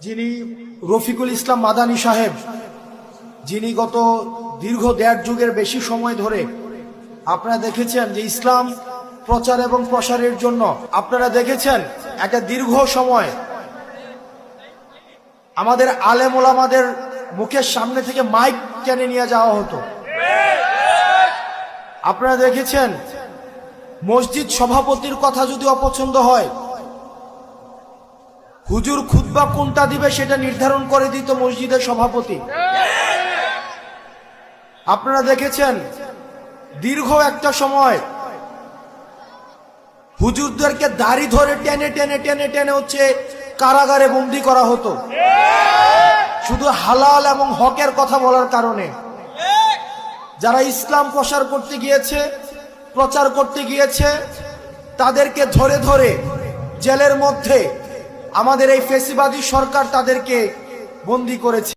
যিনি রফিকুল ইসলাম মাদানী সাহেব, যিনি গত দীর্ঘ 1.5 যুগের বেশি সময় ধরে আপনারা দেখেছেন যে ইসলাম প্রচার এবং প্রসারের জন্য আপনারা দেখেছেন একটা দীর্ঘ সময় আমাদের আলেম ওলামাদের মুখের সামনে থেকে মাইক টেনে নিয়ে যাওয়া হতো। আপনারা দেখেছেন মসজিদ সভাপতির কথা যদি অপছন্দ হয়, হুজুর খুতবা কোনটা দিবে সেটা নির্ধারণ করে দিত মসজিদের সভাপতি। আপনারা দেখেছেন দীর্ঘ একটা সময় হুজুরদেরকে দাড়ি ধরে টেনে টেনে টেনে টেনে হচ্ছে কারাগারে বন্দী করা হতো, শুধু হালাল এবং হকের কথা বলার কারণে। যারা ইসলাম প্রসার করতে গিয়েছে, প্রচার করতে গিয়েছে, তাদেরকে ধরে ধরে জেলের মধ্যে আমাদের এই ফেসিবাদী সরকার তাদেরকে বন্দী করেছে।